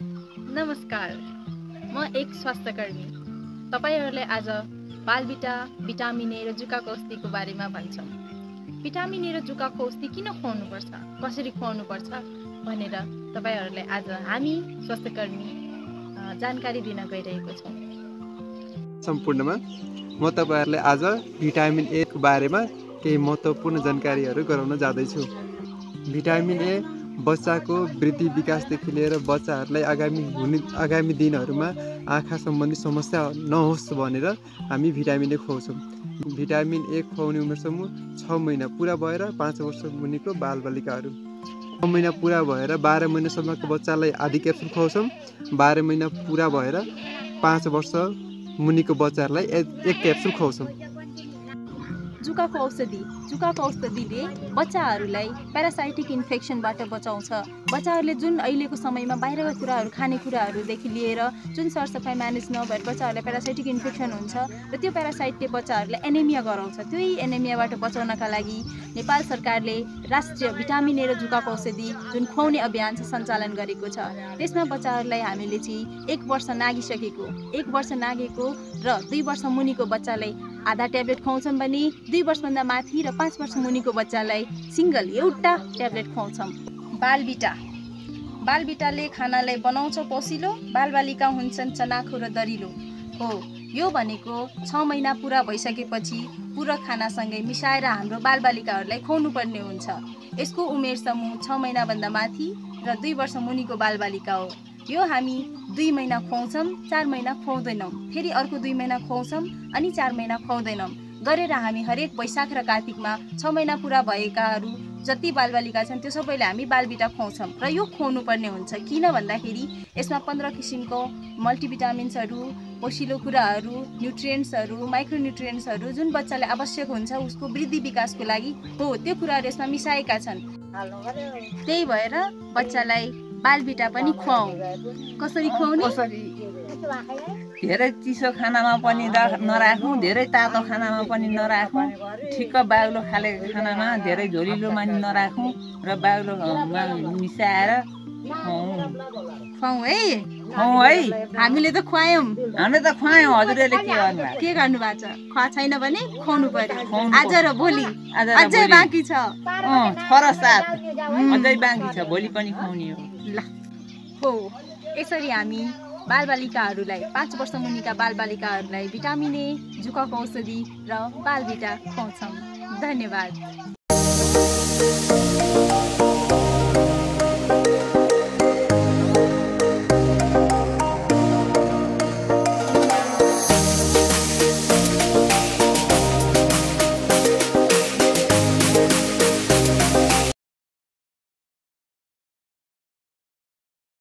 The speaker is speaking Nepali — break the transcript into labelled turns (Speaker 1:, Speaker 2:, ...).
Speaker 1: नमस्कार, म एक स्वास्थ्यकर्मी। तपाईहरुलाई आज बालबिटा, भिटामिन ए र जुकाको औषधिको बारेमा भन्छौँ। भिटामिन ए र जुकाको औषधि किन खुवाउनुपर्छ, कसरी खुवाउनुपर्छ भनेर तपाईहरुलाई आज हामी स्वास्थ्यकर्मी जानकारी दिन गइरहेको छौँ।
Speaker 2: सम्पूर्णमा म तपाईहरुलाई आज भिटामिन ए को बारेमा केही महत्त्वपूर्ण जानकारीहरू गराउन जाँदैछु। भिटामिन ए बच्चाको वृद्धि विकासदेखि लिएर बच्चाहरूलाई आगामी दिनहरूमा आँखा सम्बन्धी समस्या नहोस् भनेर हामी भिटामिन ए खुवाउँछौँ। भिटामिन ए खुवाउने उमेर समूह 6 महिना पुरा भएर 5 वर्ष मुनिको बालबालिकाहरू। 6 महिना पुरा भएर 12 महिनासम्मको बच्चालाई आधी क्याप्सुल खुवाउँछौँ। 12 महिना पुरा भएर 5 वर्ष मुनिको बच्चाहरूलाई एक क्याप्सुल खुवाउँछौँ।
Speaker 1: जुकाको औषधिले बच्चाहरूलाई प्यारासाइटिक इन्फेक्सनबाट बचाउँछ। बच्चाहरूले जुन अहिलेको समयमा बाहिरका कुराहरू खानेकुराहरूदेखि लिएर जुन सरसफाइ म्यानेज नभएर बच्चाहरूलाई प्यारासाइटिक इन्फेक्सन हुन्छ र त्यो प्यारासाइटले बच्चाहरूलाई एनेमिया गराउँछ। त्यही एनेमियाबाट बचाउनका लागि नेपाल सरकारले राष्ट्रिय भिटामिन ए र जुकाको औषधि जुन खुवाउने अभियान सञ्चालन गरेको छ, त्यसमा बच्चाहरूलाई हामीले चाहिँ 1 वर्ष नागेको र 2 वर्ष मुनिको बच्चालाई आधा ट्याब्लेट खुवाउँछौँ भने 2 वर्षभन्दा माथि र 5 वर्ष मुनिको बच्चालाई सिंगल एउटा ट्याब्लेट खुवाउँछौँ। बालबिटाले खानालाई बनाउँछ पोसिलो, बालबालिका हुन्छन् चनाखो र दरिलो हो। यो भनेको 6 महिना पुरा भइसकेपछि पूरक खानासँगै मिसाएर हाम्रो बालबालिकाहरूलाई खुवाउनु पर्ने हुन्छ। यसको उमेर समूह 6 महिनाभन्दा माथि र 2 वर्ष मुनिको बालबालिका हो। यो हामी 2 महिना खुवाउँछौँ, 4 महिना खुवाउँदैनौँ, फेरि अर्को 2 महिना खुवाउँछौँ अनि 4 महिना खुवाउँदैनौँ गरेर हामी हरेक वैशाख र कार्तिकमा 6 महिना पुरा भएकाहरू जति बालबालिका छन् त्यो सबैले हामी बालबिटा खुवाउँछौँ र यो खुवाउनु पर्ने हुन्छ। किन भन्दाखेरि यसमा 15 किसिमको मल्टिभिटामिन्सहरू, पोषिलो कुराहरू, न्युट्रिएन्ट्सहरू, माइक्रोन्युट्रिएन्ट्सहरू जुन बच्चालाई आवश्यक हुन्छ उसको वृद्धि विकासको लागि हो, त्यो कुराहरू यसमा मिसाएका छन्। त्यही भएर बच्चालाई बालबिटा पनि खुवाऊ। कसरी खुवाउने?
Speaker 3: धेरै चिसो खानामा पनि नराखौँ, धेरै तातो खानामा पनि नराखौँ, ठिक्क बाग्लो खाले खानामा धेरै झोलिलोमा नराखौँ र बाग्लोमा मिसाएर
Speaker 1: खुवाऊ है।
Speaker 3: हामीले
Speaker 1: त खुवायौँ।
Speaker 3: हजुरले
Speaker 1: के गर्नु भएको छ? खुवा छैन भने खुवाउनु पर्यो। आज र भोलि अझै बाँकी छ।
Speaker 3: 6-7 अझै बाँकी छ, भोलि पनि खुवाउने
Speaker 1: हो। यसरी हामी बालबालिकाहरूलाई 5 वर्ष मुनिका बालबालिकाहरूलाई भिटामिन ए, जुकाको औषधि र बालबिटा खुवाउँछौँ। धन्यवाद।